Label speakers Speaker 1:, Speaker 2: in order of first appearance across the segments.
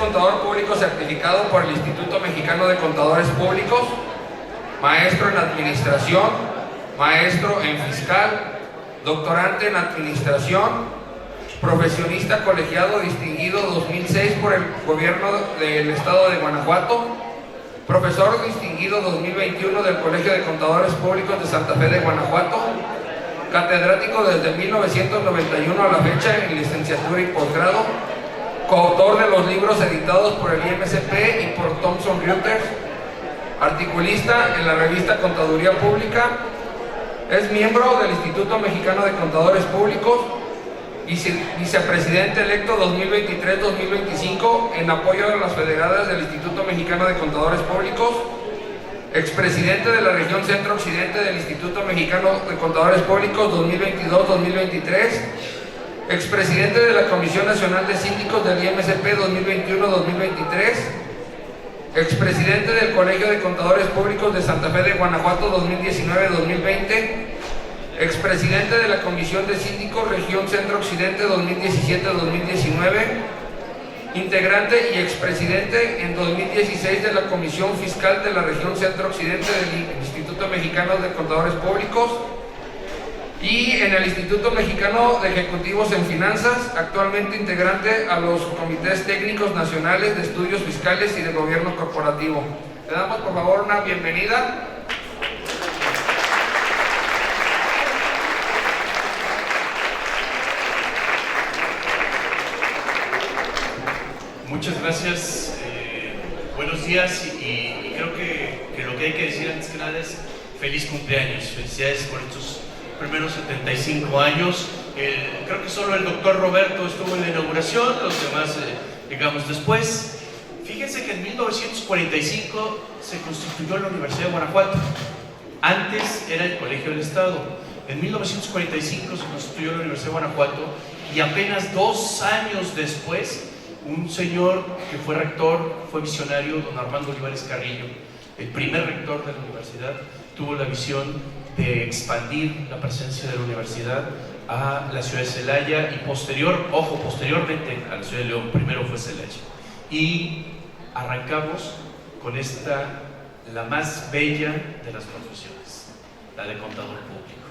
Speaker 1: contador público certificado por el Instituto Mexicano de Contadores Públicos, maestro en administración, maestro en fiscal, doctorante en administración, profesionista colegiado distinguido 2006 por el gobierno del estado de Guanajuato, profesor distinguido 2021 del Colegio de Contadores Públicos de Santa Fe de Guanajuato, catedrático desde 1991 a la fecha en licenciatura y posgrado, coautor de los libros editados por el IMCP y por Thomson Reuters, articulista en la revista Contaduría Pública, es miembro del Instituto Mexicano de Contadores Públicos, vicepresidente electo 2023-2025 en apoyo de las federadas del Instituto Mexicano de Contadores Públicos, expresidente de la región Centro-Occidente del Instituto Mexicano de Contadores Públicos 2022-2023, expresidente de la Comisión Nacional de Síndicos del IMCP 2021-2023, expresidente del Colegio de Contadores Públicos de Santa Fe de Guanajuato 2019-2020, expresidente de la Comisión de Síndicos Región Centro-Occidente 2017-2019, integrante y expresidente en 2016 de la Comisión Fiscal de la Región Centro-Occidente del Instituto Mexicano de Contadores Públicos y en el Instituto Mexicano de Ejecutivos en Finanzas, actualmente integrante a los Comités Técnicos Nacionales de Estudios Fiscales y de Gobierno Corporativo. Le damos por favor una bienvenida.
Speaker 2: Muchas gracias, buenos días y creo que lo que hay que decir antes que nada es feliz cumpleaños, felicidades por estos primeros 75 años. Creo que solo el doctor Roberto estuvo en la inauguración, los demás llegamos después. Fíjense que en 1945 se constituyó la Universidad de Guanajuato, antes era el Colegio del Estado. En 1945 se constituyó la Universidad de Guanajuato y apenas 2 años después un señor que fue rector, fue visionario, don Armando Olivares Carrillo, el primer rector de la universidad, tuvo la visión de expandir la presencia de la universidad a la ciudad de Celaya y posteriormente a la ciudad de León. Primero fue Celaya. Y arrancamos con esta, la más bella de las profesiones, la de contador público.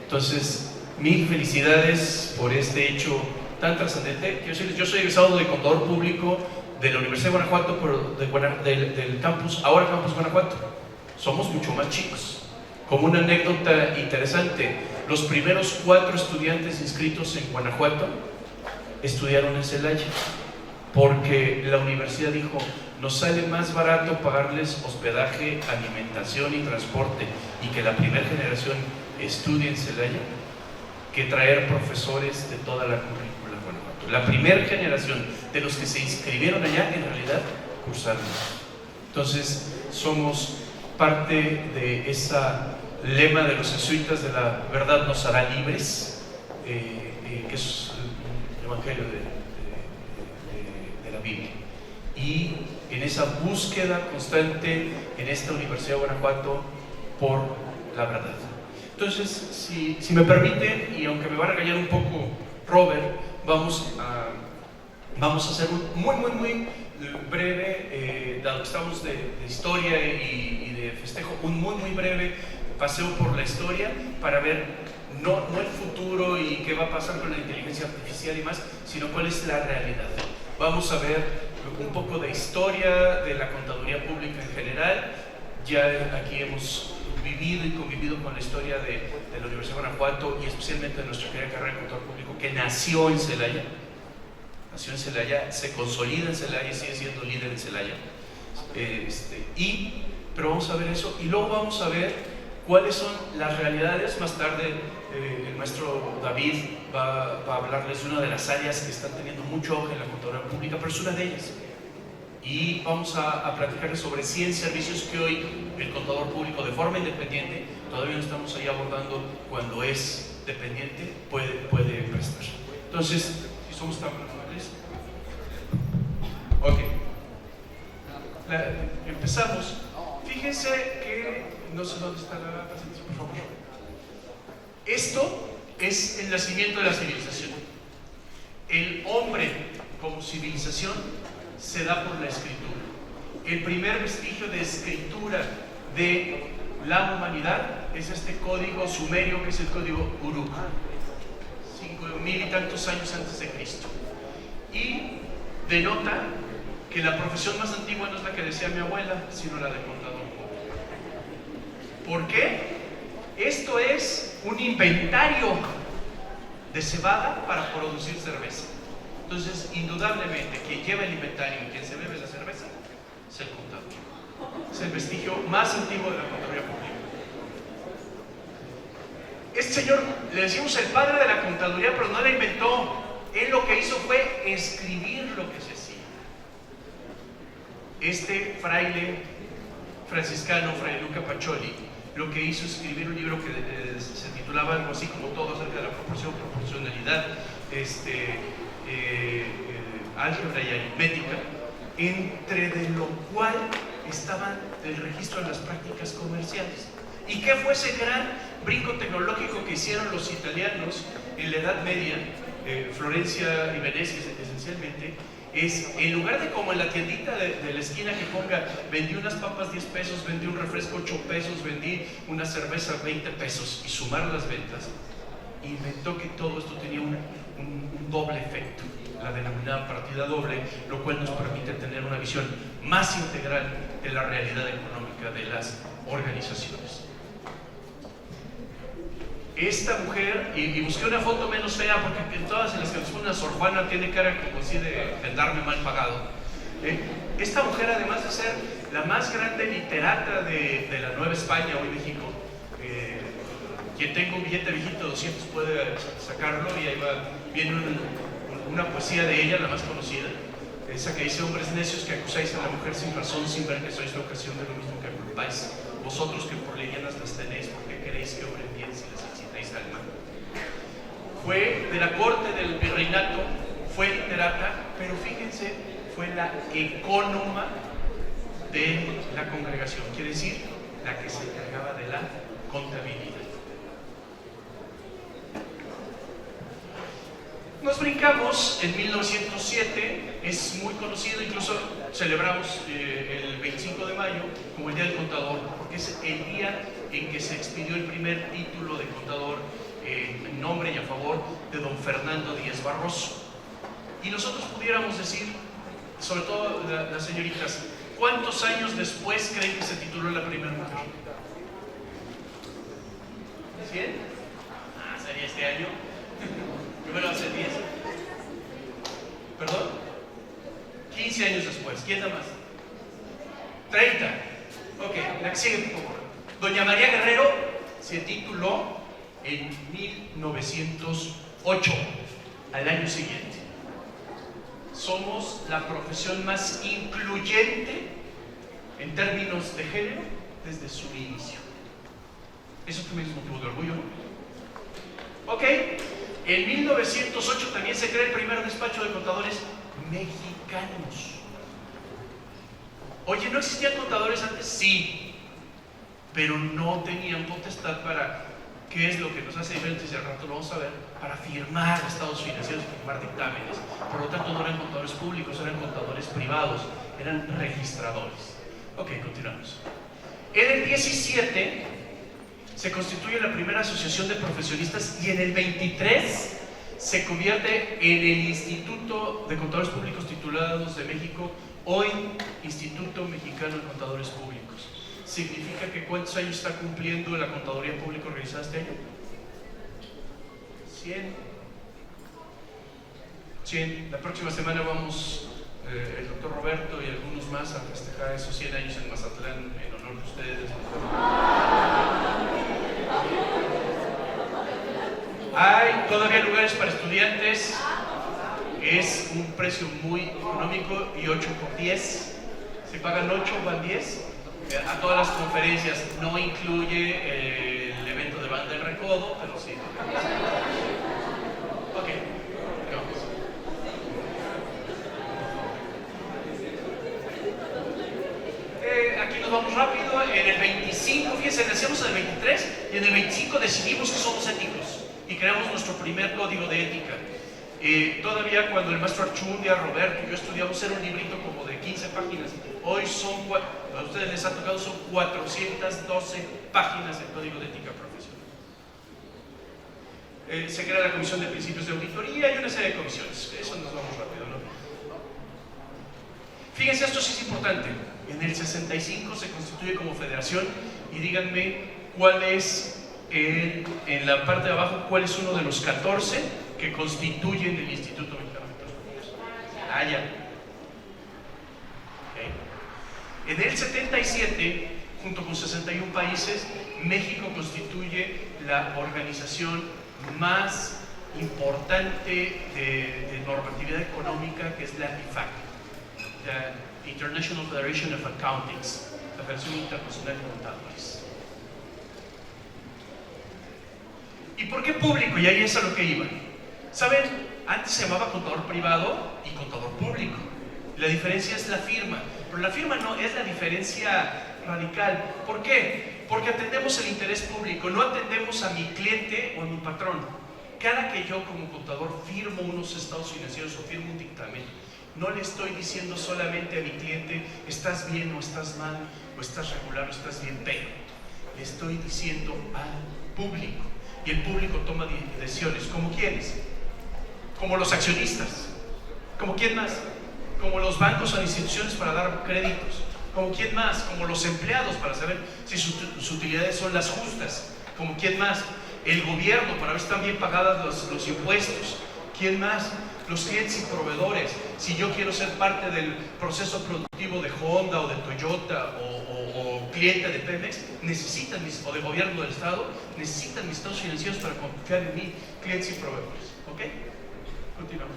Speaker 2: Entonces, mil felicidades por este hecho tan trascendente. Yo soy egresado de contador público de la Universidad de Guanajuato, pero del campus, ahora campus Guanajuato. Somos mucho más chicos. Como una anécdota interesante, los primeros 4 estudiantes inscritos en Guanajuato estudiaron en Celaya, porque la universidad dijo: nos sale más barato pagarles hospedaje, alimentación y transporte y que la primera generación estudie en Celaya que traer profesores de toda la currícula. La primera generación de los que se inscribieron allá en realidad cursaron. Entonces somos parte de esa lema de los jesuitas de la verdad nos hará libres, que es el evangelio de la Biblia, y en esa búsqueda constante en esta Universidad de Guanajuato por la verdad. Entonces, si me permiten, y aunque me va a regañar un poco Robert, vamos a hacer un muy breve, dado que estamos de historia y de festejo, un muy breve paseo por la historia para ver no el futuro y qué va a pasar con la inteligencia artificial y más, sino cuál es la realidad. Vamos a ver un poco de historia de la contaduría pública en general. Ya aquí hemos vivido y convivido con la historia de la Universidad de Guanajuato y especialmente de nuestra querida carrera de contador público, que nació en Celaya, se consolida en Celaya y sigue siendo líder en Celaya. Pero vamos a ver eso y luego vamos a ver cuáles son las realidades. Más tarde el maestro David va a hablarles de una de las áreas que están teniendo mucho auge en la contaduría pública, pero es una de ellas. Y vamos a platicarles sobre 100 servicios que hoy el contador público de forma independiente, todavía no estamos ahí abordando, cuando es dependiente puede prestar. Entonces, si somos tan amables, ok, empezamos. Fíjense que, no sé dónde está la presentación, por favor. Esto es el nacimiento de la civilización. El hombre como civilización se da por la escritura. El primer vestigio de escritura de la humanidad es este código sumerio, que es el código Uruk, 5000 y tantos años antes de Cristo. Y denota que la profesión más antigua no es la que decía mi abuela, sino la de contador público. ¿Por qué? Esto es un inventario de cebada para producir cerveza. Entonces, indudablemente, quien lleva el inventario y quien se bebe la cerveza es el contador. Es el vestigio más antiguo de la contaduría pública. Este señor, le decimos el padre de la contaduría, pero no la inventó. Él lo que hizo fue escribir lo que se hacía. Este fraile franciscano, Fray Luca Pacioli, lo que hizo es escribir un libro que se titulaba algo así como todo acerca de la proporción, proporcionalidad, álgebra y aritmética, entre de lo cual estaba el registro de las prácticas comerciales. ¿Y qué fue ese gran brinco tecnológico que hicieron los italianos en la Edad Media, Florencia y Venecia esencialmente? Es, en lugar de como en la tiendita de la esquina que ponga, vendí unas papas 10 pesos, vendí un refresco 8 pesos, vendí una cerveza 20 pesos y sumar las ventas, inventó que todo esto tenía un doble efecto, la denominada partida doble, lo cual nos permite tener una visión más integral de la realidad económica de las organizaciones. Esta mujer, y busqué una foto menos fea porque en todas las que nos ponen a Sor Juana tiene cara como así de gendarme mal pagado. Esta mujer, además de ser la más grande literata de la Nueva España, hoy México, quien tenga un billete viejito de 200 puede sacarlo, y ahí viene una poesía de ella, la más conocida, esa que dice: hombres necios que acusáis a la mujer sin razón, sin ver que sois la ocasión de lo mismo que culpáis, vosotros que por leyendas las tenéis, porque queréis que obren bien si las incitáis al mal. Fue de la corte del virreinato, fue literata, pero fíjense, fue la ecónoma de la congregación, quiere decir, la que se encargaba de la contabilidad. Nos brincamos en 1907, es muy conocido, incluso celebramos el 25 de mayo como el Día del Contador, porque es el día en que se expidió el primer título de contador en nombre y a favor de don Fernando Díaz Barroso. Y nosotros pudiéramos decir, sobre todo las señoritas, ¿cuántos años después creen que se tituló la primera mujer? ¿100? Sería este año. Primero hace 10. ¿Perdón? 15 años después. ¿Quién da más? 30. Ok, la que sigue, por favor. Doña María Guerrero se tituló en 1908, al año siguiente. Somos la profesión más incluyente en términos de género desde su inicio. Eso también es motivo de orgullo, ¿no? Ok. En 1908 también se crea el primer despacho de contadores mexicanos. Oye, ¿no existían contadores antes? Sí, pero no tenían potestad para, ¿qué es lo que nos hace diferentes? Y al rato lo vamos a ver, para firmar estados financieros, firmar dictámenes. Por lo tanto, no eran contadores públicos, eran contadores privados, eran registradores. Ok, continuamos. En el 17 se constituye la primera asociación de profesionistas y en el 23 se convierte en el Instituto de Contadores Públicos Titulados de México, hoy Instituto Mexicano de Contadores Públicos. ¿Significa que cuántos años está cumpliendo la contaduría pública organizada este año? 100. La próxima semana vamos, el doctor Roberto y algunos más, a festejar esos 100 años en Mazatlán en honor de ustedes. Hay todavía lugares para estudiantes, es un precio muy económico, y 8 por 10, se pagan 8, van 10, a todas las conferencias, no incluye el evento de banda del recodo, pero sí. Ok, vamos. Aquí nos vamos rápido. En el 25, fíjense, nacimos en el 23 y en el 25 decidimos que somos éticos y creamos nuestro primer código de ética. Todavía cuando el maestro Archundia, Roberto y yo estudiamos era un librito como de 15 páginas. Hoy son, a ustedes les ha tocado, son 412 páginas del Código de Ética Profesional. Se crea la Comisión de Principios de Auditoría y una serie de comisiones. Eso nos vamos rápido, ¿no? Fíjense, esto sí es importante. En el 65 se constituye como federación y díganme cuál es, en la parte de abajo, cuál es uno de los 14 que constituyen el Instituto Mexicano de Cuentas Públicas. Ah, ya. Okay. En el 77, junto con 61 países, México constituye la organización más importante de normatividad económica, que es la IFAC, la International Federation of Accountants, la Federación Internacional de Contadores. ¿Y por qué público? Y ahí es a lo que iba. ¿Saben? Antes se llamaba contador privado y contador público. La diferencia es la firma, pero la firma no es la diferencia radical. ¿Por qué? Porque atendemos el interés público, no atendemos a mi cliente o a mi patrón. Cada que yo como contador firmo unos estados financieros o firmo un dictamen, no le estoy diciendo solamente a mi cliente estás bien o estás mal, o estás regular o estás bien, pero le estoy diciendo al público. Y el público toma decisiones. ¿Como quiénes? Como los accionistas. ¿Como quién más? Como los bancos o instituciones para dar créditos. ¿Como quién más? Como los empleados para saber si sus utilidades son las justas. ¿Como quién más? El gobierno para ver si están bien pagadas los impuestos. ¿Quién más? Los clientes y proveedores. Si yo quiero ser parte del proceso productivo de Honda o de Toyota o cliente de Pemex, necesitan o de gobierno del estado, necesitan mis estados financieros para confiar en mí, clientes y proveedores. ¿Ok? Continuamos.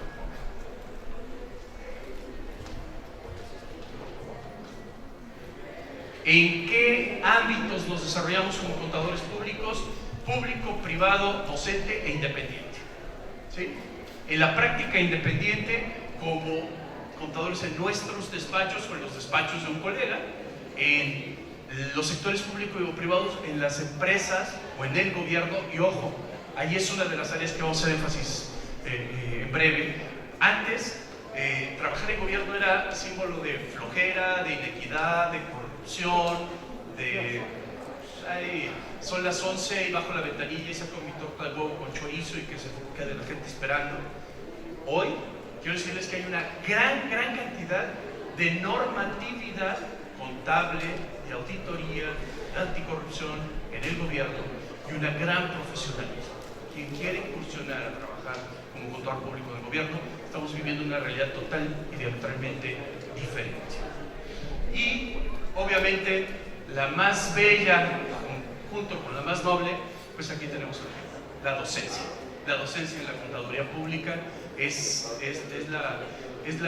Speaker 2: ¿En qué ámbitos nos desarrollamos como contadores públicos? Público, privado, docente e independiente. ¿Sí? En la práctica independiente, como contadores en nuestros despachos o en los despachos de un colega, en los sectores públicos o privados, en las empresas o en el gobierno. Y ojo, ahí es una de las áreas que vamos a hacer énfasis en breve. Antes, trabajar en gobierno era símbolo de flojera, de inequidad, de corrupción, de... son las 11 y bajo la ventanilla y saco mi torta de huevo con chorizo y que se quede la gente esperando. Hoy, quiero decirles que hay una gran cantidad de normatividad contable, de auditoría, de anticorrupción en el gobierno y una gran profesionalismo. Quien quiere incursionar a trabajar como contador público del gobierno, estamos viviendo una realidad total y diametralmente diferente. Y obviamente la más bella, junto con la más noble, pues aquí tenemos la docencia. La docencia en la contaduría pública es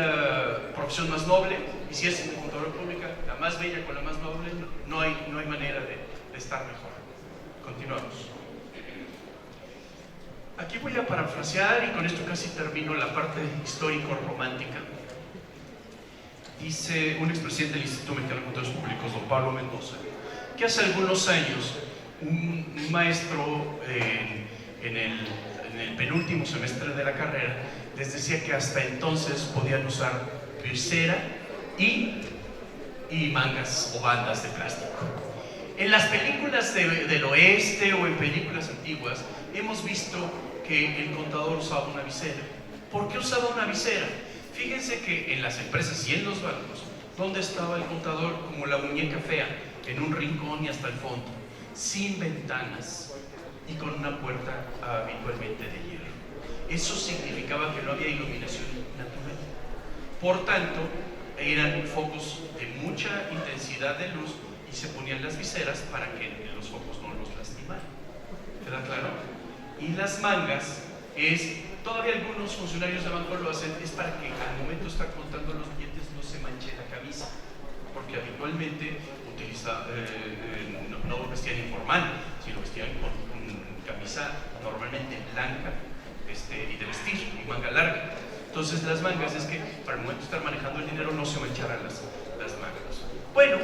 Speaker 2: la profesión más noble, y si es en la contaduría pública la más bella con la más noble, no hay manera de estar mejor. Continuamos. Aquí voy a parafrasear y con esto casi termino la parte histórico-romántica. Dice un expresidente del Instituto Mexicano de Contadores Públicos, don Pablo Mendoza, que hace algunos años un maestro en el penúltimo semestre de la carrera les decía que hasta entonces podían usar visera y mangas o bandas de plástico. En las películas del oeste o en películas antiguas hemos visto que el contador usaba una visera. ¿Por qué usaba una visera? Fíjense que en las empresas y en los bancos, ¿dónde estaba el contador? Como la muñeca fea, en un rincón y hasta el fondo, sin ventanas y con una puerta habitualmente de hierro. Eso significaba que no había iluminación natural. Por tanto, eran focos de mucha intensidad de luz y se ponían las viseras para que los focos no los lastimaran. ¿Queda claro? Y las mangas todavía algunos funcionarios de banco lo hacen, es para que al momento de estar contando los billetes no se manche la camisa, porque habitualmente no vestían informal, sino vestían con camisa normalmente blanca y de vestir, y manga larga. Entonces las mangas es que para el momento de estar manejando el dinero no se mancharan las mangas. Bueno,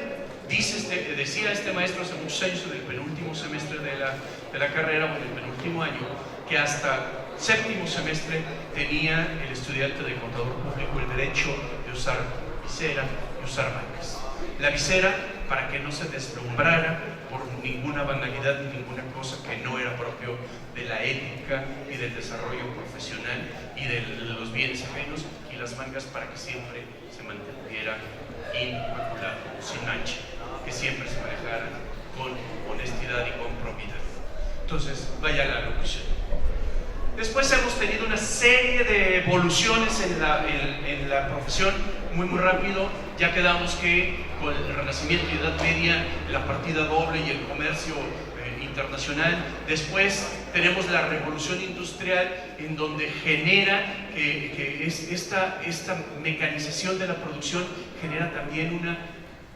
Speaker 2: decía este maestro hace muchos años, en el penúltimo semestre de la carrera, o en el penúltimo año, que hasta Séptimo semestre tenía el estudiante de contador público el derecho de usar visera y usar bancas. La visera para que no se deslumbrara por ninguna banalidad ni ninguna cosa que no era propio de la ética y del desarrollo profesional y de los bienes ajenos, y las mangas para que siempre se mantuviera inmaculado, sin mancha, que siempre se manejara con honestidad y con probidad. Entonces, vaya la locución. Después hemos tenido una serie de evoluciones en la profesión, muy rápido. Ya quedamos que con el Renacimiento y Edad Media, la partida doble y el comercio internacional. Después tenemos la Revolución Industrial, en donde genera que esta mecanización de la producción genera también un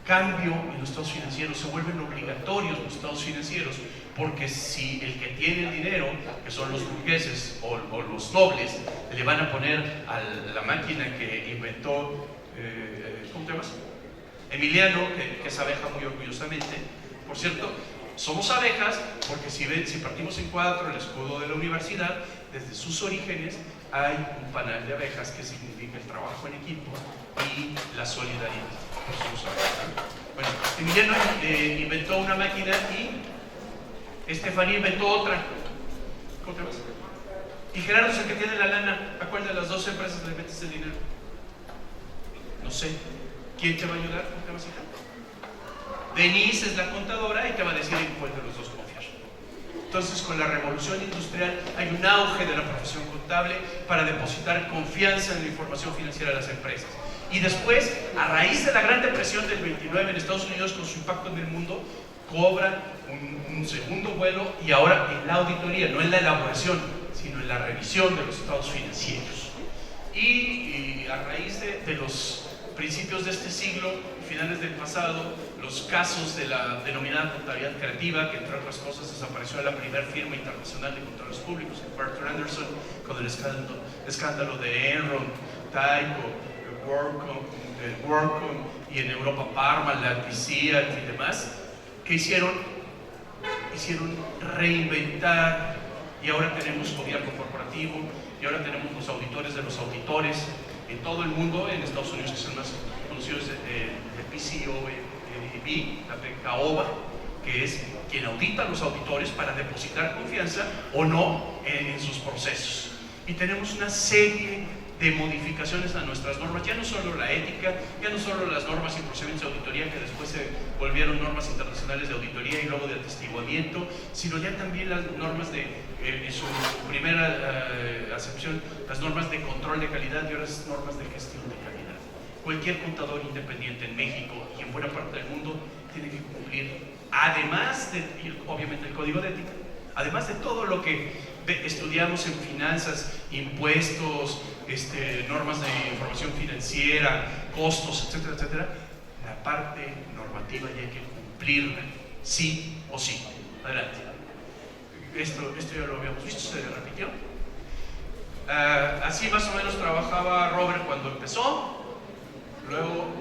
Speaker 2: cambio en los estados financieros. Se vuelven obligatorios los estados financieros, porque si el que tiene el dinero, que son los burgueses o los nobles, le van a poner a la máquina que inventó, ¿cómo te llamas? Emiliano, que es abeja muy orgullosamente. Por cierto, somos abejas porque si partimos en cuatro el escudo de la universidad, desde sus orígenes hay un panal de abejas que significa el trabajo en equipo y la solidaridad. Por eso somos abejas. Bueno, Emiliano inventó una máquina y Estefanía inventó otra. ¿Cómo te llamas? Y Gerardo es el que tiene la lana. ¿A cuál de las dos empresas le metes el dinero? No sé. ¿Quién te va a ayudar? ¿Cómo te vas a ayudar? Denise es la contadora y te va a decir en cuál de los dos confiar. Entonces, con la revolución industrial hay un auge de la profesión contable para depositar confianza en la información financiera de las empresas. Y después, a raíz de la Gran Depresión del 29 en Estados Unidos, con su impacto en el mundo, cobra un segundo vuelo, y ahora en la auditoría, no en la elaboración, sino en la revisión de los estados financieros. Y a raíz de los principios de este siglo, finales del pasado, los casos de la denominada contabilidad creativa, que entre otras cosas desapareció de la primera firma internacional de contadores públicos, Arthur Andersen, con el escándalo de Enron, Tyco, WorkCom, y en Europa Parmalat, Fiat y demás, que hicieron reinventar, y ahora tenemos gobierno corporativo, y ahora tenemos los auditores de los auditores en todo el mundo. En Estados Unidos, que son más conocidos de PCAOB, la PCAOB, que es quien audita a los auditores para depositar confianza o no en sus procesos. Y tenemos una serie de modificaciones a nuestras normas, ya no solo la ética, ya no solo las normas y procedimientos de auditoría, que después se volvieron normas internacionales de auditoría y luego de atestiguamiento, sino ya también las normas en su primera acepción, las normas de control de calidad, y ahora las normas de gestión de calidad. Cualquier contador independiente en México y en buena parte del mundo tiene que cumplir, además de, obviamente, el código de ética, además de todo lo que estudiamos en finanzas, impuestos, normas de información financiera, costos, etcétera, etcétera. La parte normativa ya hay que cumplirla, sí o sí. Adelante. Esto ya lo habíamos visto, se repitió. Así más o menos trabajaba Robert cuando empezó. Luego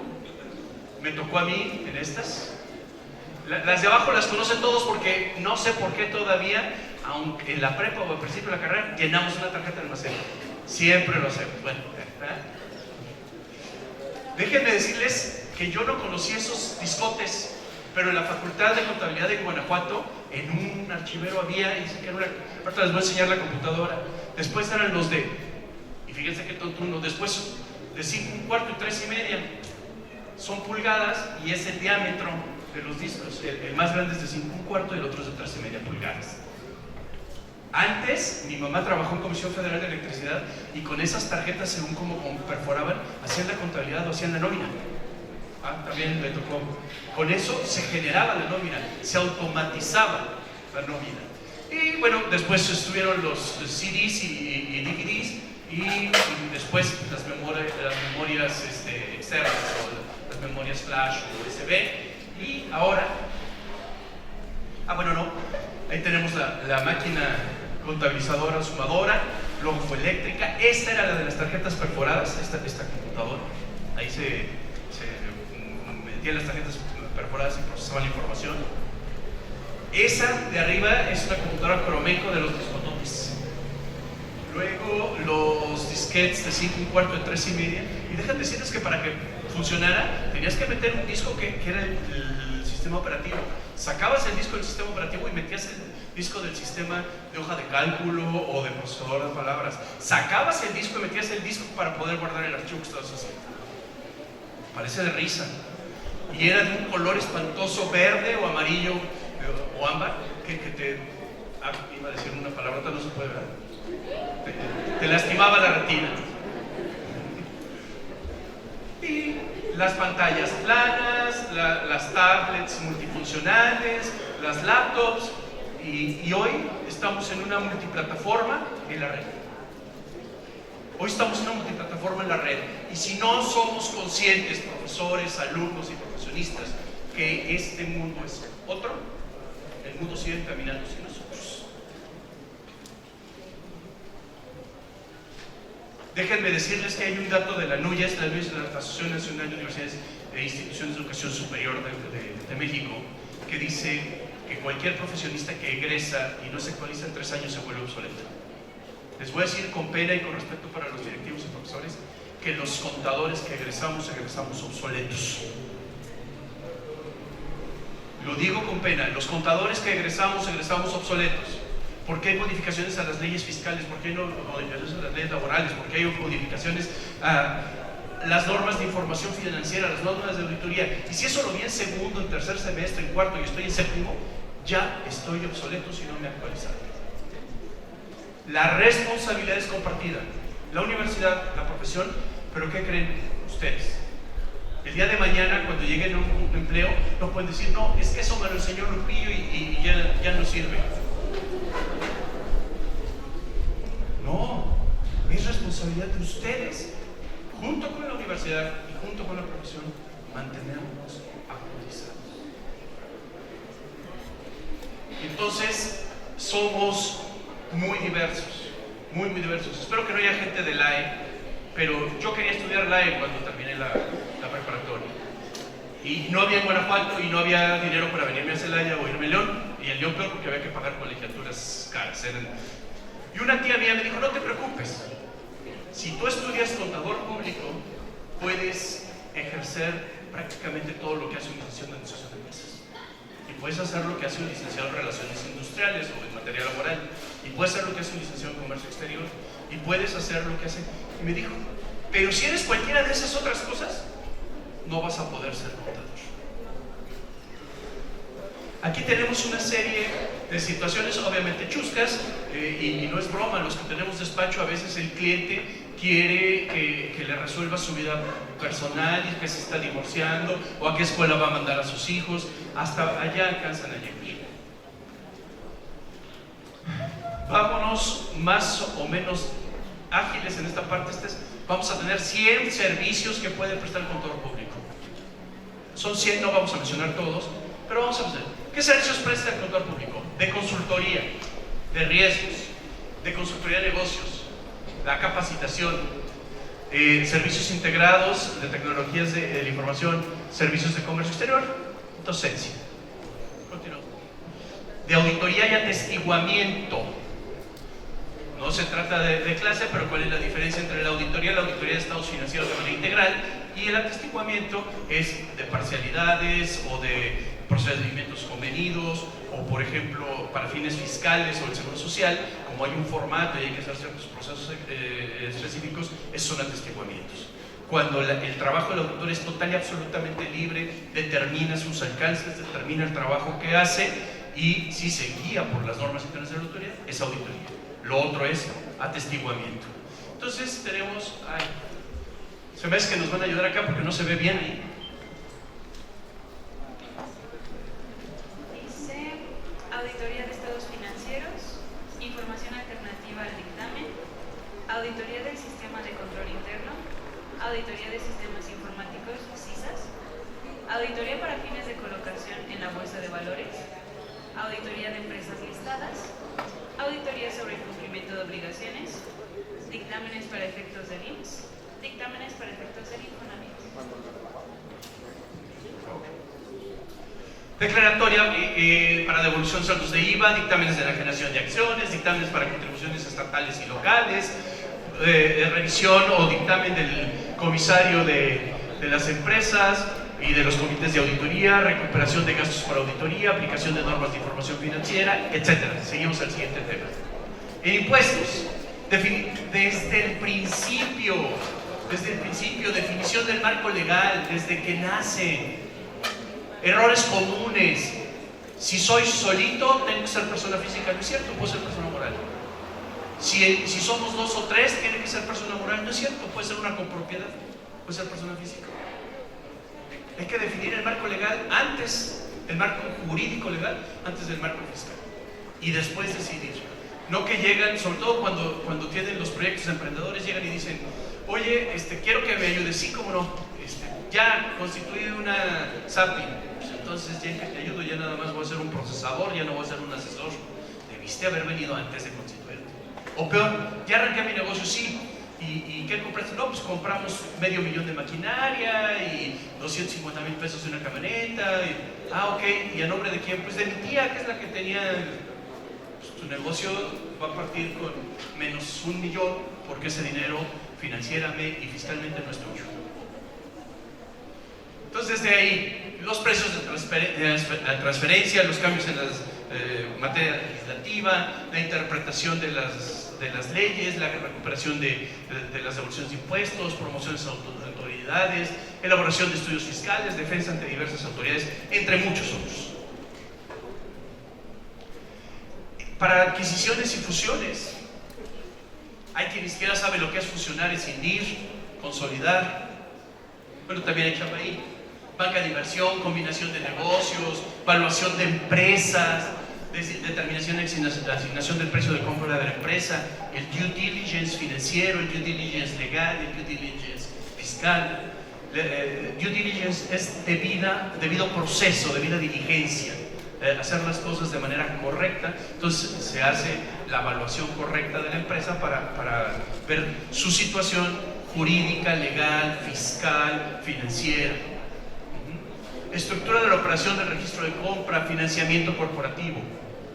Speaker 2: me tocó a mí en estas. Las de abajo las conocen todos, porque no sé por qué todavía, aunque en la prepa o al principio de la carrera, llenamos una tarjeta de almacén. Siempre lo hacemos. Bueno, déjenme decirles que yo no conocí esos discotes, pero en la Facultad de Contabilidad de Guanajuato, en un archivero había, y que era ahorita les voy a enseñar la computadora. Después eran los y fíjense qué tonto uno, después de 5 1/4 y 3 1/2, son pulgadas, y es el diámetro de los discos. El más grande es de 5 1/4 y el otro es de 3 1/2 pulgadas. Antes, mi mamá trabajó en Comisión Federal de Electricidad, y con esas tarjetas, según cómo perforaban, hacían la contabilidad o hacían la nómina. También le tocó. Con eso se generaba la nómina, se automatizaba la nómina. Y bueno, después estuvieron los CDs y DVDs, y después las memorias externas, o las memorias flash o USB. Y ahora, ahí tenemos la máquina contabilizadora, sumadora, luego fue eléctrica. Esta era la de las tarjetas perforadas, esta computadora. Ahí se metían las tarjetas perforadas y procesaban la información. Esa de arriba es una computadora Cromeco de los discotones. luego los disquetes de 5 1/4, de 3 1/2, y déjame decirles que para que funcionara tenías que meter un disco que era el sistema operativo. Sacabas el disco del sistema operativo y metías el disco del sistema de hoja de cálculo o de procesador de palabras. Sacabas el disco y metías el disco para poder guardar el archivo que estabas haciendo. Parece de risa. Y era de un color espantoso, verde o amarillo o ámbar, que te... iba a decir una palabrota, no se puede ver. Te lastimaba la retina. Y las pantallas planas, las tablets multifuncionales, las laptops, y hoy estamos en una multiplataforma en la red. Hoy estamos en una multiplataforma en la red, y si no somos conscientes, profesores, alumnos y profesionistas, que este mundo es otro, el mundo sigue caminando sin nosotros. Déjenme decirles que hay un dato de la NUYES, la Asociación Nacional de Universidades e Instituciones de Educación Superior de México, que dice que cualquier profesionista que egresa y no se actualiza en 3 años se vuelve obsoleto. Les voy a decir con pena y con respeto para los directivos y profesores que los contadores que egresamos obsoletos. Lo digo con pena, los contadores que egresamos obsoletos. ¿Por qué hay modificaciones a las leyes fiscales? ¿Por qué hay modificaciones a las leyes laborales? ¿Por qué hay modificaciones a las normas de información financiera, las normas de auditoría? Y si eso lo vi en segundo, en tercer semestre, en cuarto y estoy en séptimo, ya estoy obsoleto si no me he actualizado. La responsabilidad es compartida. La universidad, la profesión, pero ¿qué creen ustedes? El día de mañana, cuando lleguen a un empleo, no pueden decir, no, es que eso me lo enseñó Lupillo y ya no sirve. No, es responsabilidad de ustedes, junto con la universidad y junto con la profesión, mantenernos actualizados. Entonces, somos muy diversos, muy diversos. Espero que no haya gente de LAE, pero yo quería estudiar LAE cuando terminé la preparatoria. Y no había en Guanajuato y no había dinero para venirme a Celaya o irme a León. Y el León peor porque había que pagar colegiaturas caras. Y una tía mía me dijo, no te preocupes, si tú estudias contador público, puedes ejercer prácticamente todo lo que hace un licenciado en administración de empresas. Y puedes hacer lo que hace un licenciado en relaciones industriales o en materia laboral. Y puedes hacer lo que hace un licenciado en comercio exterior. Y puedes hacer lo que hace... Y me dijo, pero si eres cualquiera de esas otras cosas, no vas a poder ser contador. Aquí tenemos una serie de situaciones obviamente chuscas, y no es broma, los que tenemos despacho, a veces el cliente quiere que le resuelva su vida personal y que se está divorciando o a qué escuela va a mandar a sus hijos, hasta allá alcanzan a llegar. Vámonos más o menos ágiles en esta parte. Vamos a tener 100 servicios que puede prestar el contador público. Son 100, no vamos a mencionar todos, pero vamos a ver. ¿Qué servicios presta el contador público? De consultoría, de riesgos, de consultoría de negocios, la capacitación, servicios integrados de tecnologías de la información, servicios de comercio exterior, docencia. Continuamos. De auditoría y atestiguamiento. No se trata de clase, pero ¿cuál es la diferencia entre la auditoría de estados financieros de manera integral y el atestiguamiento? Es de parcialidades o de procedimientos convenidos, o por ejemplo para fines fiscales o el seguro social, como hay un formato y hay que hacer ciertos procesos específicos, esos son atestiguamientos. Cuando el trabajo del auditor es total y absolutamente libre, determina sus alcances, determina el trabajo que hace, y si se guía por las normas internas de la auditoría, es auditoría. Lo otro es atestiguamiento. Entonces tenemos... se me hace que nos van a ayudar acá porque no se ve bien ahí.
Speaker 3: Dice auditoría de estados financieros, información alternativa al dictamen, auditoría del sistema de control interno, auditoría de sistemas informáticos, SISAS, auditoría para fines de colocación en la bolsa de valores, auditoría de empresas listadas, auditoría sobre el cumplimiento de obligaciones, dictámenes para efectos del IMSS, dictámenes para efectos del Infonavit.
Speaker 2: Declaratoria para devolución de saldos de IVA, dictámenes de enajenación de acciones, dictámenes para contribuciones estatales y locales, revisión o dictamen del comisario de las empresas y de los comités de auditoría, recuperación de gastos por auditoría, aplicación de normas de información financiera, etc. Seguimos al siguiente tema. En impuestos, desde el principio, definición del marco legal, desde que nace, errores comunes. Si soy solito, tengo que ser persona física, no es cierto, puedo ser persona moral. Si somos 2 o 3, tiene que ser persona moral, no es cierto, puede ser una copropiedad, puede ser persona física. Hay que definir el marco legal antes, el marco jurídico legal, antes del marco fiscal. Y después decidir. No que llegan, sobre todo cuando tienen los proyectos emprendedores, llegan y dicen, oye, quiero que me ayudes, sí, cómo no, ya constituí una SAPI, pues entonces ya que te ayudo, ya nada más voy a ser un procesador, ya no voy a ser un asesor. Debiste haber venido antes de constituirte. O peor, ya arranqué mi negocio, sí. ¿Y qué compraste? No, pues compramos $500,000 de maquinaria y 250,000 pesos de una camioneta. Ok, ¿y a nombre de quién? Pues de mi tía, que es la que tenía. Pues, tu negocio va a partir con menos $1 millón, porque ese dinero financieramente y fiscalmente no es tuyo. Entonces, desde ahí, los precios de transferencia, los cambios en la materia legislativa, la interpretación de las leyes, la recuperación de las devoluciones de impuestos, promociones a autoridades, elaboración de estudios fiscales, defensa ante diversas autoridades, entre muchos otros. Para adquisiciones y fusiones, hay quien ni siquiera sabe lo que es fusionar, escindir, consolidar. Bueno, también hay chamba ahí. Banca de inversión, combinación de negocios, valuación de empresas, determinación de asignación del precio de compra de la empresa, el due diligence financiero, el due diligence legal, el due diligence fiscal. Due diligence es debido proceso, debida diligencia, hacer las cosas de manera correcta. Entonces se hace la evaluación correcta de la empresa para ver su situación jurídica, legal, fiscal, financiera. Estructura de la operación del registro de compra, financiamiento corporativo,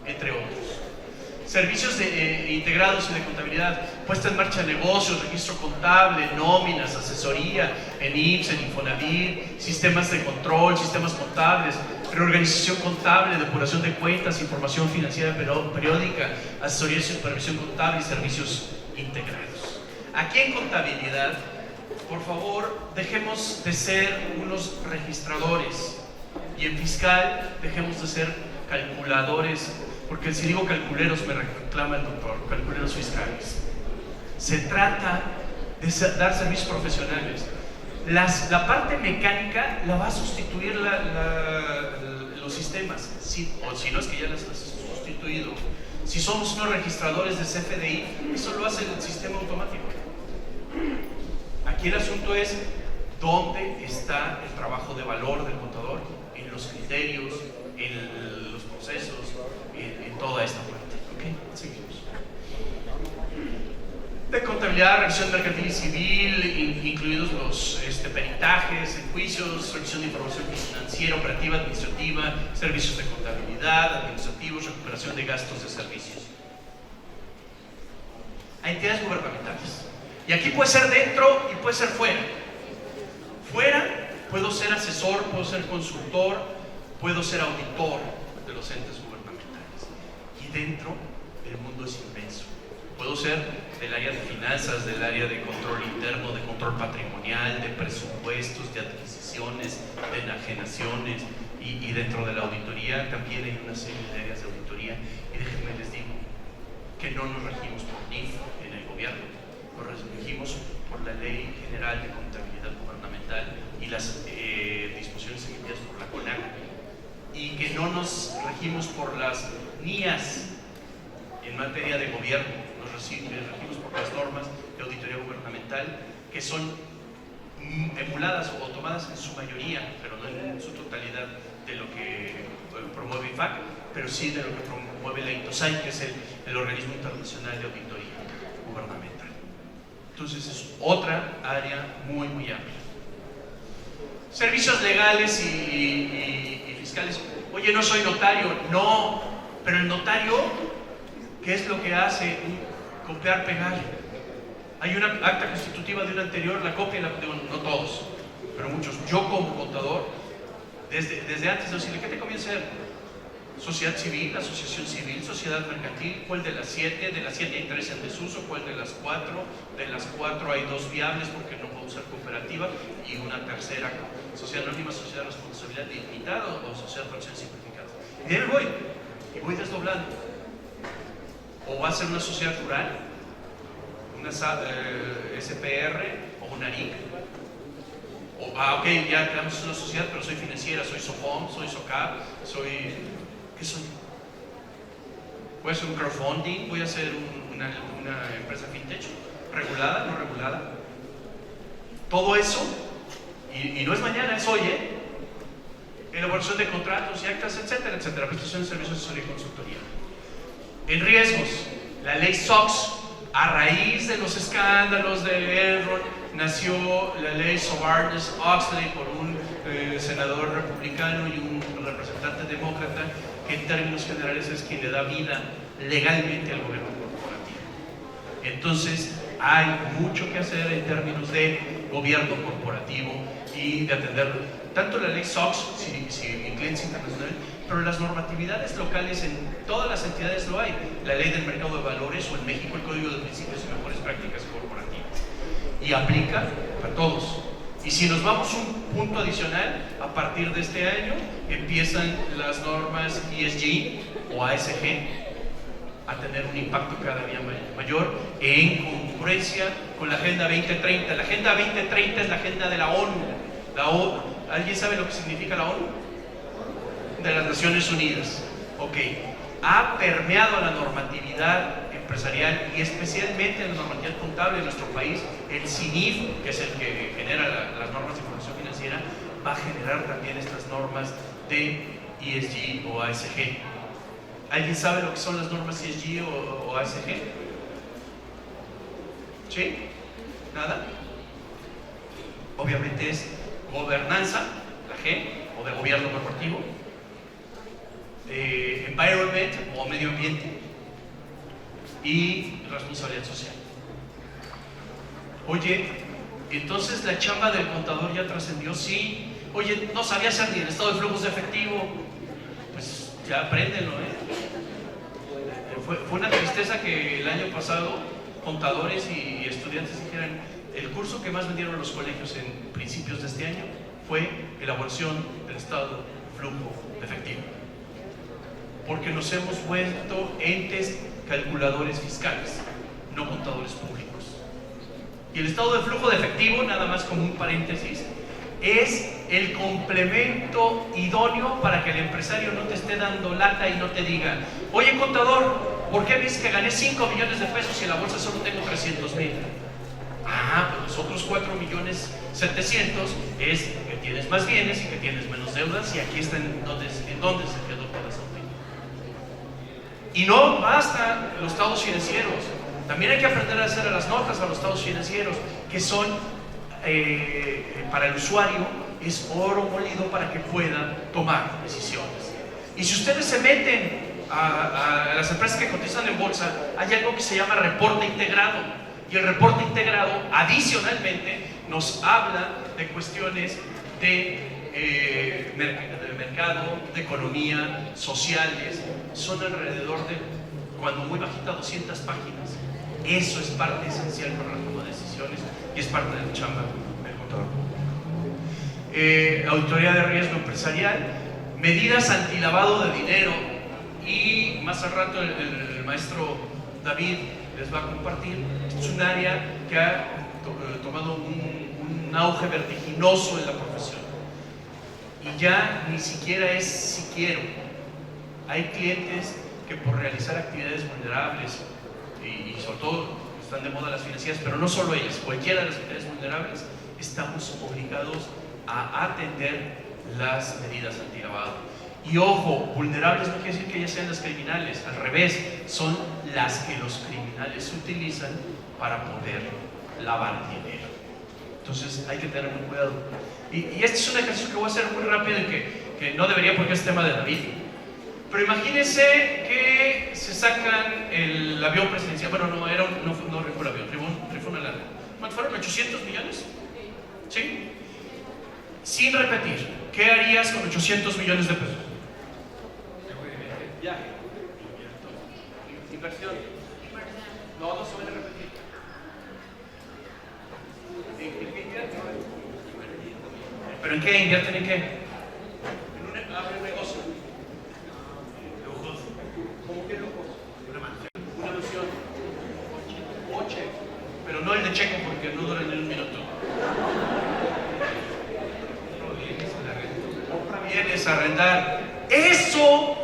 Speaker 2: entre otros. Servicios integrados y de contabilidad, puesta en marcha de negocios, registro contable, nóminas, asesoría, en IMSS, en Infonavit, sistemas de control, sistemas contables, reorganización contable, depuración de cuentas, información financiera periódica, asesoría y supervisión contable y servicios integrados. Aquí en contabilidad, por favor, dejemos de ser unos registradores, y en fiscal dejemos de ser calculadores, porque si digo calculeros me reclama el doctor, calculeros fiscales. Se trata de dar servicios profesionales. La parte mecánica la va a sustituir los sistemas, o si no es que ya las has sustituido. Si somos unos registradores de CFDI, eso lo hace el sistema automático. Aquí el asunto es dónde está el trabajo de valor del contador, en los criterios, en los procesos, en toda esta parte. ¿Okay? Seguimos. De contabilidad, revisión mercantil y civil, incluidos los peritajes en juicios, revisión de información financiera, operativa, administrativa, servicios de contabilidad, administrativos, recuperación de gastos de servicios. A entidades gubernamentales. Y aquí puede ser dentro y puede ser fuera. Fuera puedo ser asesor, puedo ser consultor, puedo ser auditor de los entes gubernamentales. Y dentro el mundo es inmenso. Puedo ser del área de finanzas, del área de control interno, de control patrimonial, de presupuestos, de adquisiciones, de enajenaciones. Y dentro de la auditoría también hay una serie de áreas de auditoría. Y déjenme les digo que no nos regimos por NIF en el gobierno. Nos regimos por la Ley General de Contabilidad Gubernamental y las disposiciones emitidas por la CONAG, y que no nos regimos por las NIAs en materia de gobierno, nos regimos por las normas de auditoría gubernamental, que son emuladas o tomadas en su mayoría, pero no en su totalidad, de lo que promueve IFAC, pero sí de lo que promueve la INTOSAI, que es el organismo internacional de auditoría gubernamental. Entonces es otra área muy, muy amplia. Servicios legales y fiscales. Oye, no soy notario. No, pero el notario, ¿qué es lo que hace? Copiar, pegar. Hay una acta constitutiva de una anterior, la copia, digo, no todos, pero muchos. Yo como contador, desde antes de decirle, ¿qué te conviene ser? Sociedad civil, asociación civil, sociedad mercantil, ¿cuál de las 7? De las 7 hay 3 en desuso, ¿cuál de las 4? De las 4 hay 2 viables porque no puedo usar cooperativa y una tercera, sociedad anónima, sociedad de responsabilidad limitada o sociedad por acción simplificada. Y de ahí voy, y voy desdoblando. O va a ser una sociedad rural, una SPR o una ARIC. O, ok, ya creamos una sociedad, pero soy financiera, soy SOFOM, soy SOCAP, soy... ¿Qué soy? Voy a hacer un crowdfunding, voy a hacer una empresa fintech, regulada, no regulada. Todo eso, y no es mañana, es hoy, elaboración de contratos y actas, etcétera, etcétera, prestación de servicios de asesoría y consultoría. En riesgos, la ley SOX, a raíz de los escándalos de Enron, nació la ley Sarbanes-Oxley por un senador republicano y un representante demócrata, que en términos generales es quien le da vida legalmente al gobierno corporativo. Entonces, hay mucho que hacer en términos de gobierno corporativo y de atender tanto la ley SOX, si incluye internacional, pero las normatividades locales en todas las entidades lo hay. La ley del mercado de valores o en México el Código de Principios y Mejores Prácticas Corporativas. Y aplica a todos. Y si nos vamos un punto adicional, a partir de este año empiezan las normas ESG o ASG a tener un impacto cada día mayor en congruencia con la Agenda 2030. La Agenda 2030 es la agenda de la ONU. ¿Alguien sabe lo que significa la ONU? De las Naciones Unidas. Ok. Ha permeado la normatividad empresarial y especialmente en la normatividad contable de nuestro país. El CINIF, que es el que genera las normas de información financiera, va a generar también estas normas de ESG o ASG. ¿Alguien sabe lo que son las normas ESG o ASG? ¿Sí? ¿Nada? Obviamente es gobernanza, la G, o de gobierno corporativo, environment o medio ambiente y responsabilidad social. Oye, entonces la chamba del contador ya trascendió. Sí. Oye, no sabía hacer ni el estado de flujos de efectivo. Pues ya apréndelo, Fue una tristeza que el año pasado contadores y estudiantes dijeran: el curso que más vendieron los colegios en principios de este año fue elaboración del estado de flujo de efectivo, porque nos hemos vuelto entes calculadores fiscales, no contadores públicos. Y el estado de flujo de efectivo, nada más como un paréntesis, es el complemento idóneo para que el empresario no te esté dando lata y no te diga: oye contador, ¿por qué ves que gané 5 millones de pesos y en la bolsa solo tengo 300,000? Ah, pues los otros 4,700,000 es que tienes más bienes y que tienes menos deudas, y aquí está en dónde se quedó toda esa opinión. Y no basta los estados financieros, también hay que aprender a hacer las notas a los estados financieros, que son para el usuario es oro molido para que pueda tomar decisiones. Y si ustedes se meten a las empresas que cotizan en bolsa, hay algo que se llama reporte integrado, y el reporte integrado adicionalmente nos habla de cuestiones de mercado, de economía, sociales. Son alrededor de, cuando muy bajita, 200 páginas. Eso es parte esencial para la toma de decisiones y es parte de la chamba del contador. Auditoría de riesgo empresarial, medidas antilavado de dinero, y más al rato el maestro David les va a compartir. Es un área que ha tomado un auge vertiginoso en la profesión, y ya ni siquiera es si quiero. Hay clientes que por realizar actividades vulnerables, y sobre todo están de moda las financieras, pero no solo ellas, cualquiera de las actividades vulnerables, estamos obligados a atender las medidas antilavado. Y ojo, vulnerables no quiere decir que ellas sean las criminales, al revés, son las que los criminales utilizan para poder lavar dinero. Entonces hay que tener muy cuidado. Y este es un ejercicio que voy a hacer muy rápido, en que que no debería porque es tema de David. Pero imagínense que se sacan el avión presidencial, bueno, no rifó el avión, rifó una lana. ¿Cuánto fueron? ¿800 millones? ¿Sí? Sin repetir, ¿qué harías con 800 millones de pesos? Viaje. Inversión. No se puede repetir. ¿En qué invierten? ¿Pero en qué invierten? ¿En qué? Abre un negocio. Lujos. ¿Cómo que lujos? Una mansión. Coche. Pero no el de Checo porque no dura ni un minuto. Vienes a arrendar. Eso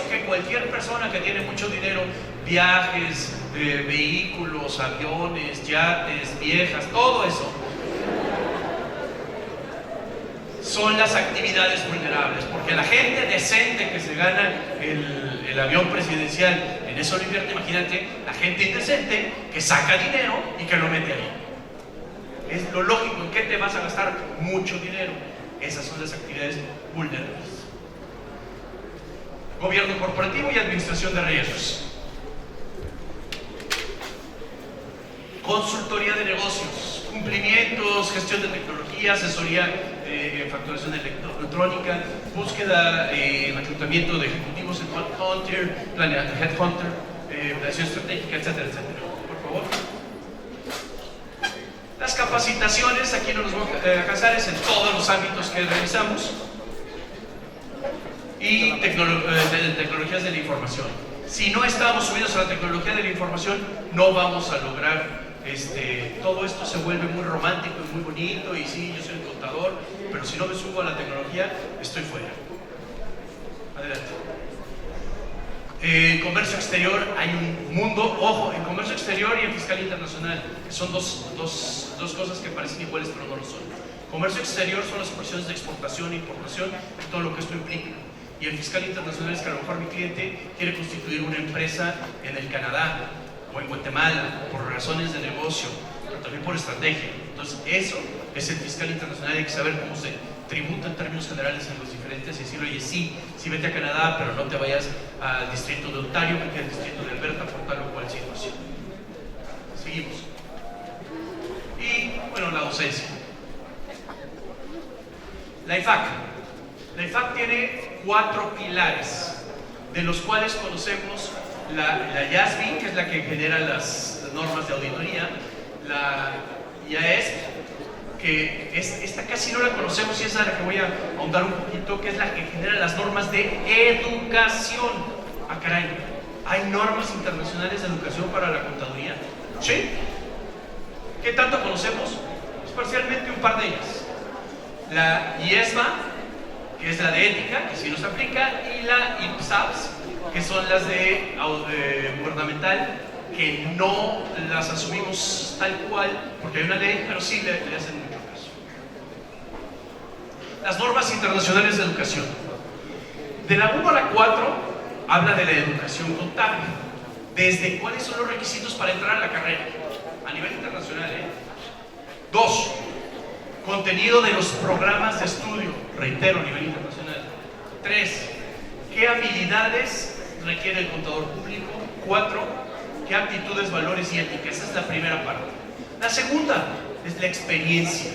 Speaker 2: que cualquier persona que tiene mucho dinero, viajes, vehículos, aviones, yates, viejas, todo eso, son las actividades vulnerables, porque la gente decente que se gana el avión presidencial, en eso lo invierte. Imagínate la gente indecente que saca dinero y que lo mete ahí. Es lo lógico. ¿En qué te vas a gastar mucho dinero? Esas son las actividades vulnerables. Gobierno corporativo y administración de riesgos. Consultoría de negocios, cumplimientos, gestión de tecnología, asesoría, facturación electrónica, búsqueda, reclutamiento de ejecutivos en Headhunter, planeación estratégica, etcétera, etcétera. Por favor. Las capacitaciones, aquí no nos vamos a casar, es en todos los ámbitos que realizamos. Y tecnologías de la información. Si no estamos subidos a la tecnología de la información, no vamos a lograr todo esto. Se vuelve muy romántico y muy bonito, y sí, yo soy un contador, pero si no me subo a la tecnología, estoy fuera. Adelante. Comercio exterior, hay un mundo, ojo, en comercio exterior y en fiscal internacional, que son dos cosas que parecen iguales pero no lo son. Comercio exterior son las operaciones de exportación e importación y todo lo que esto implica. Y el fiscal internacional es que a lo mejor mi cliente quiere constituir una empresa en el Canadá o en Guatemala por razones de negocio, pero también por estrategia. Entonces eso es el fiscal internacional. Hay que saber cómo se tributa en términos generales en los diferentes y decir, oye, sí vete a Canadá, pero no te vayas al distrito de Ontario, vete al distrito de Alberta por tal o cual situación. Seguimos. Y bueno, la docencia. La IFAC. La IFAC tiene 4 pilares, de los cuales conocemos la IASB, que es la que genera las normas de auditoría, la IAESP, que esta casi no la conocemos y es a la que voy a ahondar un poquito, que es la que genera las normas de educación. Ah, caray, ¿hay normas internacionales de educación para la contaduría? ¿Sí? ¿Qué tanto conocemos? Pues parcialmente un par de ellas. La IESMA, que es la de ética, que sí nos aplica, y la IPSAPS, que son las de gubernamental, que no las asumimos tal cual, porque hay una ley, pero sí le hacen mucho caso. Las normas internacionales de educación. De la 1 a la 4 habla de la educación contable, desde cuáles son los requisitos para entrar a la carrera, a nivel internacional. 2. Contenido de los programas de estudio, reitero, a nivel internacional. 3. ¿Qué habilidades requiere el contador público? 4. ¿Qué aptitudes, valores y ética? Esa es la primera parte. La segunda es la experiencia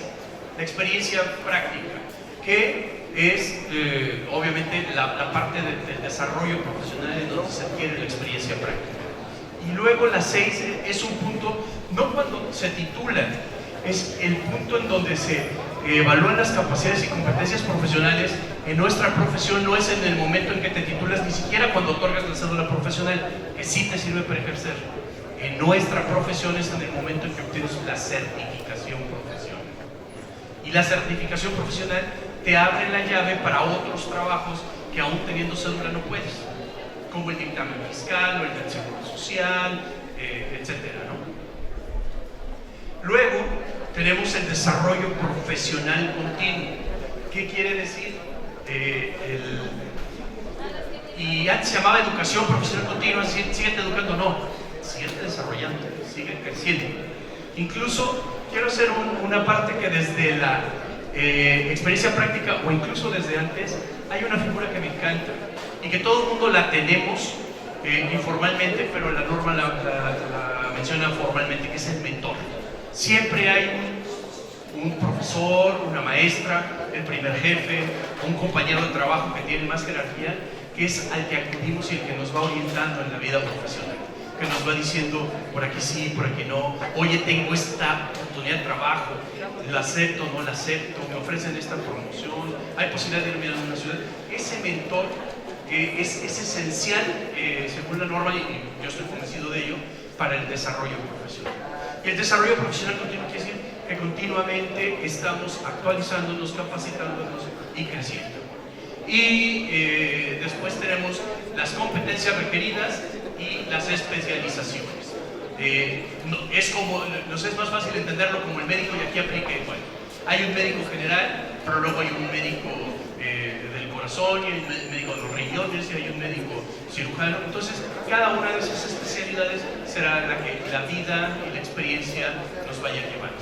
Speaker 2: práctica, que es obviamente la parte del desarrollo profesional en donde se adquiere la experiencia práctica. Y luego la 6 es un punto, no cuando se titula, es el punto en donde se evalúan las capacidades y competencias profesionales. En nuestra profesión no es en el momento en que te titulas, ni siquiera cuando otorgas la cédula profesional, que sí te sirve para ejercer. En nuestra profesión es en el momento en que obtienes la certificación profesional. Y la certificación profesional te abre la llave para otros trabajos que aún teniendo cédula no puedes, como el dictamen fiscal o el del seguro social, etcétera, ¿no? Luego tenemos el desarrollo profesional continuo. ¿Qué quiere decir? Y antes se llamaba educación profesional continua, síguete educando, no, síguete desarrollando, sigue creciendo. Incluso quiero hacer una parte que desde la experiencia práctica o incluso desde antes hay una figura que me encanta y que todo el mundo la tenemos informalmente, pero la norma la menciona formalmente, que es el mentor. Siempre hay un profesor, una maestra, el primer jefe, un compañero de trabajo que tiene más jerarquía, que es al que acudimos y el que nos va orientando en la vida profesional, que nos va diciendo por aquí sí, por aquí no, oye, tengo esta oportunidad de trabajo, la acepto, no la acepto, me ofrecen esta promoción, hay posibilidad de irme a una ciudad. Ese mentor es esencial, según la norma, y yo estoy convencido de ello, para el desarrollo profesional. Y el desarrollo profesional continuo quiere decir que continuamente estamos actualizándonos, capacitándonos y creciendo. Y después tenemos las competencias requeridas y las especializaciones. Nos es más fácil entenderlo como el médico, y aquí aplica igual. Hay un médico general, pero luego hay un médico del corazón, y hay un médico de los riñones, y hay un médico cirujano. Entonces, cada una de esas especialidades será la que la vida y la experiencia nos vaya llevando.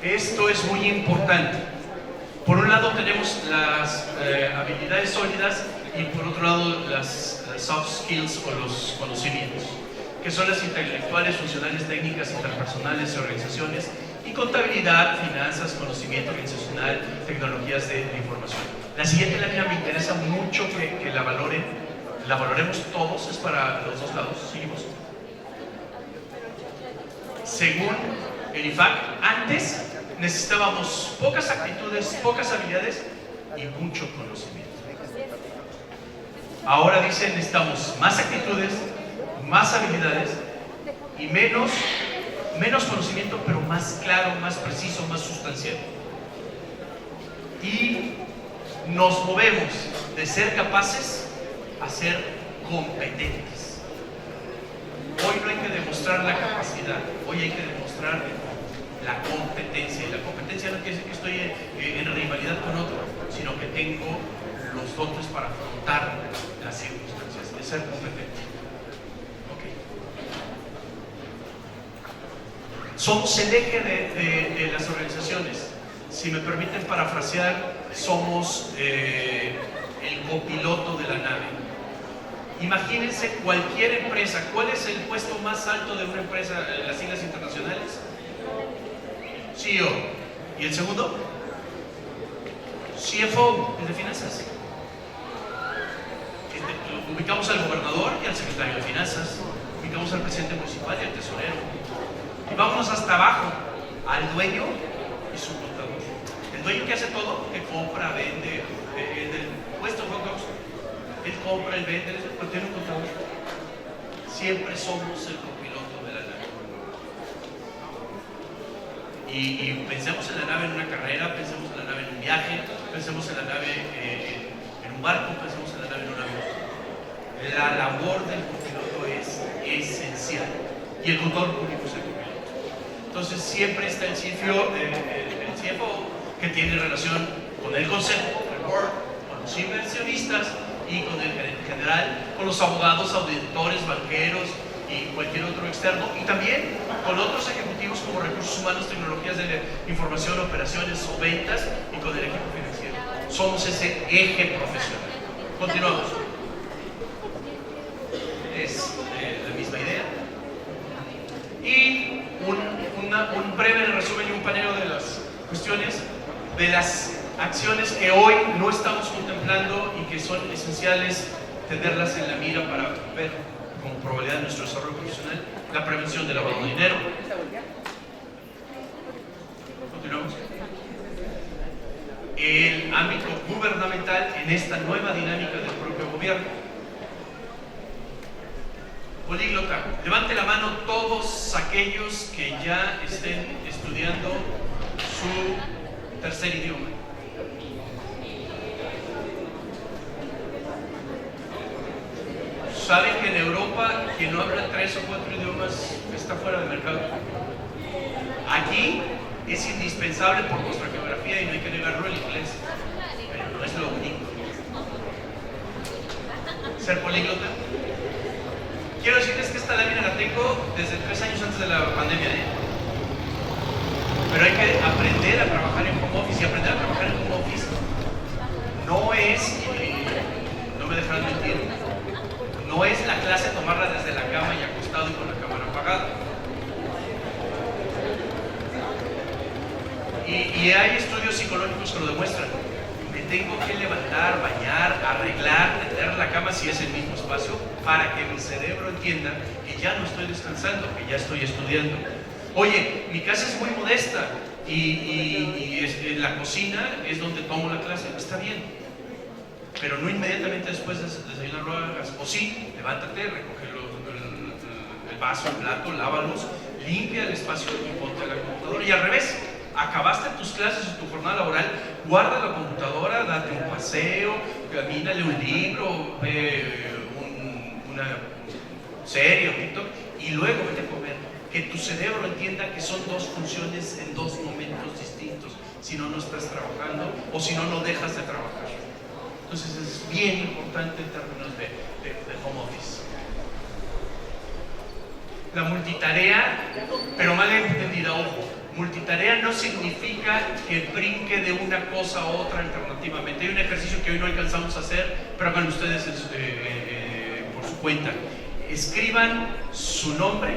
Speaker 2: Esto es muy importante. Por un lado tenemos las habilidades sólidas y por otro lado las soft skills o los conocimientos, que son las intelectuales, funcionales, técnicas, interpersonales, organizaciones y contabilidad, finanzas, conocimiento organizacional, tecnologías de información. La siguiente lámina me interesa mucho que la valoremos todos, es para los dos lados. Seguimos. Según el IFAC, antes necesitábamos pocas actitudes, pocas habilidades y mucho conocimiento. Ahora dicen necesitamos más actitudes, más habilidades y menos conocimiento, pero más claro, más preciso, más sustancial. Y nos movemos de ser capaces a ser competentes. Hoy no hay que demostrar la capacidad, hoy hay que demostrar la competencia. Y la competencia no quiere decir que estoy en rivalidad con otro, sino que tengo los dotes para afrontar las circunstancias, de ser competente. Okay. Somos el eje de las organizaciones. Si me permiten parafrasear, somos el copiloto de la nave. Imagínense cualquier empresa. ¿Cuál es el puesto más alto de una empresa en las siglas internacionales? CEO. ¿Y el segundo? CFO, el de finanzas. Ubicamos al gobernador y al secretario de finanzas. Ubicamos al presidente municipal y al tesorero. Y vámonos hasta abajo, al dueño y su contador. El dueño que hace todo, que compra, vende, del puesto de hot dogs, él compra, él vende, él tiene un contador. Siempre somos el copiloto de la nave. Y pensemos en la nave en una carrera, pensemos en la nave en un viaje, pensemos en la nave en un barco, pensemos en la nave en un avión. La labor del copiloto es esencial y el contador público es el copiloto. Entonces siempre está el CFO que tiene relación con el consejo, con el board, con los inversionistas y con el gerente general, con los abogados, auditores, banqueros y cualquier otro externo, y también con otros ejecutivos como recursos humanos, tecnologías de información, operaciones o ventas, y con el equipo financiero. Somos ese eje profesional. Continuamos. Es la misma idea. Y un breve resumen y un paneo de las cuestiones, de las acciones que hoy no estamos contemplando y que son esenciales tenerlas en la mira para ver como probabilidad de nuestro desarrollo profesional. La prevención del lavado de dinero. Continuamos. El ámbito gubernamental en esta nueva dinámica del propio gobierno. Políglota, levante la mano todos aquellos que ya estén estudiando su tercer idioma. ¿Saben que en Europa quien no habla 3 o 4 idiomas está fuera del mercado? Aquí es indispensable por nuestra geografía y no hay que negarlo, el inglés, pero no es lo único. Ser políglota. Quiero decirles que esta lámina la tengo desde 3 años antes de la pandemia. Y hay estudios psicológicos que lo demuestran. Me tengo que levantar, bañar, arreglar, tender la cama si es el mismo espacio, para que mi cerebro entienda que ya no estoy descansando, que ya estoy estudiando. Oye, mi casa es muy modesta y la cocina es donde tomo la clase. Está bien, pero no inmediatamente después de desayunar lo hagas. O sí, levántate, recoge el vaso, el plato, lávalos, limpia el espacio y ponte a la computadora. Y al revés, acabaste tus clases o tu jornada laboral, guarda la computadora, date un paseo, camínale un libro, ve una serie o TikTok y luego vete a comer. Que tu cerebro entienda que son dos funciones en dos momentos distintos. Si no, no estás trabajando, o si no, no dejas de trabajar. Entonces es bien importante en términos de home office. La multitarea, pero mal entendida, ojo. Multitarea no significa que brinque de una cosa a otra alternativamente. Hay un ejercicio que hoy no alcanzamos a hacer, pero hagan ustedes por su cuenta. Escriban su nombre,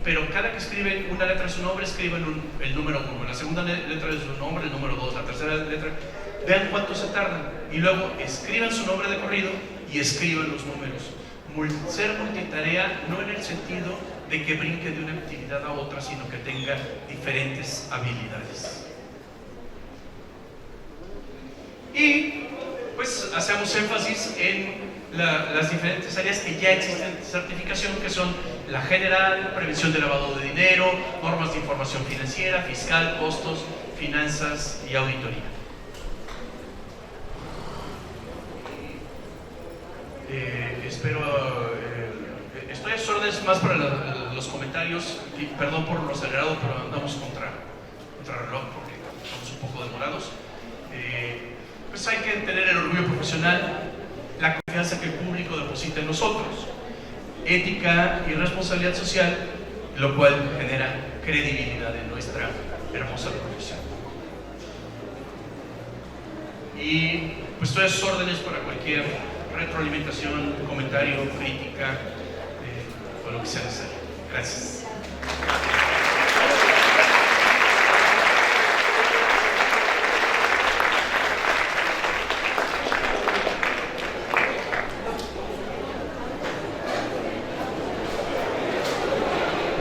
Speaker 2: pero cada que escriben una letra de su nombre, escriban el número 1. La segunda letra de su nombre, el número 2. La tercera letra, vean cuánto se tardan. Y luego escriban su nombre de corrido y escriban los números. Ser multitarea no en el sentido de que brinque de una actividad a otra, sino que tenga diferentes habilidades. Y pues hacemos énfasis en las diferentes áreas que ya existen de certificación, que son la general, prevención de lavado de dinero, normas de información financiera, fiscal, costos, finanzas y auditoría. Estoy a sus órdenes más para los comentarios, y perdón por lo acelerado, pero andamos contra reloj porque estamos un poco demorados. Pues hay que tener el orgullo profesional, la confianza que el público deposita en nosotros, ética y responsabilidad social, lo cual genera credibilidad en nuestra hermosa profesión. Y pues estoy a sus órdenes para cualquier retroalimentación, comentario, crítica, o lo que sea necesario. Gracias.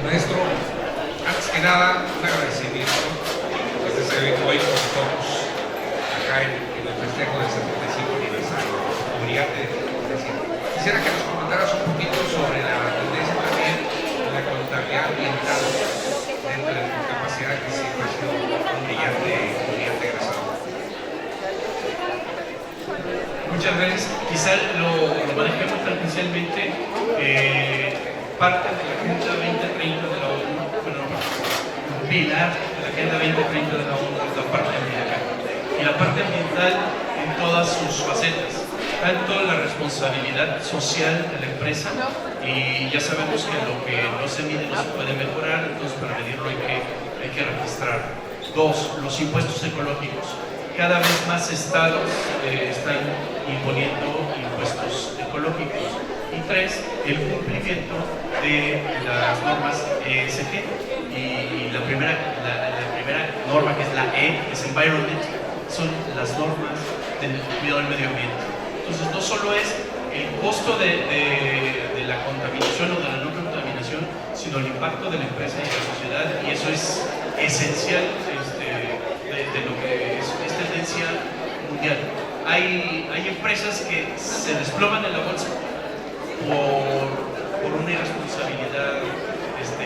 Speaker 1: Maestro, antes que nada, un agradecimiento desde ese evento hoy con todos acá en el festejo del 75 aniversario. Quisiera que nos comentaras un poquito sobre la tendencia también de la contabilidad ambiental dentro de tu capacidad, que siempre ha sido un brillante egresado.
Speaker 2: Muchas gracias. Quizá lo manejé muy tangencialmente. Parte de la Agenda 2030 de la ONU, pilar de la Agenda 2030 de la ONU es la parte ambiental. Y la parte ambiental en todas sus facetas. Tanto la responsabilidad social de la empresa, y ya sabemos que lo que no se mide no se puede mejorar, entonces para medirlo hay que registrar. 2, los impuestos ecológicos. Cada vez más estados están imponiendo impuestos ecológicos. Y 3, el cumplimiento de las normas ESG. Y la primera norma, que es la E, que es Environment, son las normas del cuidado del medio ambiente. Entonces no solo es el costo de la contaminación o de la no contaminación, sino el impacto de la empresa y de la sociedad, y eso es esencial de lo que es tendencia mundial. Hay empresas que se desploman en la bolsa por una irresponsabilidad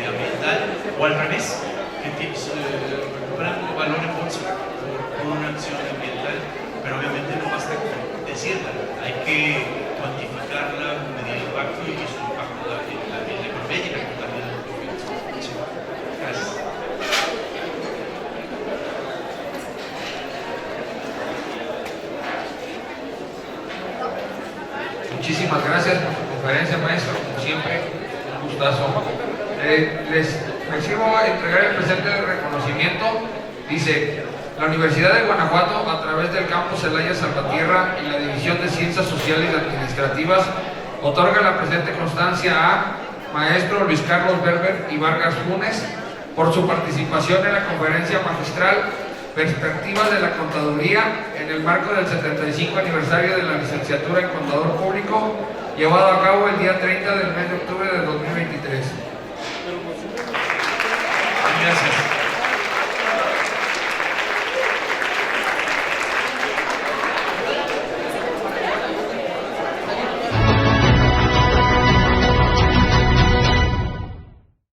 Speaker 2: ambiental, o al revés, que recuperan valor en bolsa por una acción ambiental, pero obviamente no basta con decirla, hay que cuantificarla, medir el impacto y su impacto en la economía y en la contabilidad del proyecto. Sí. Gracias.
Speaker 1: Muchísimas gracias por su conferencia, maestro, como siempre, un gustazo. Les recibo a entregar el presente de reconocimiento. Dice: la Universidad de Guanajuato, a través del campus Celaya Salvatierra y la División de Ciencias Sociales y Administrativas, otorga la presente constancia a maestro Luis Carlos Berber y Vargas Funes, por su participación en la conferencia magistral Perspectivas de la Contaduría en el marco del 75 aniversario de la licenciatura en Contador Público, llevado a cabo el día 30 del mes de octubre de 2023.
Speaker 2: Gracias.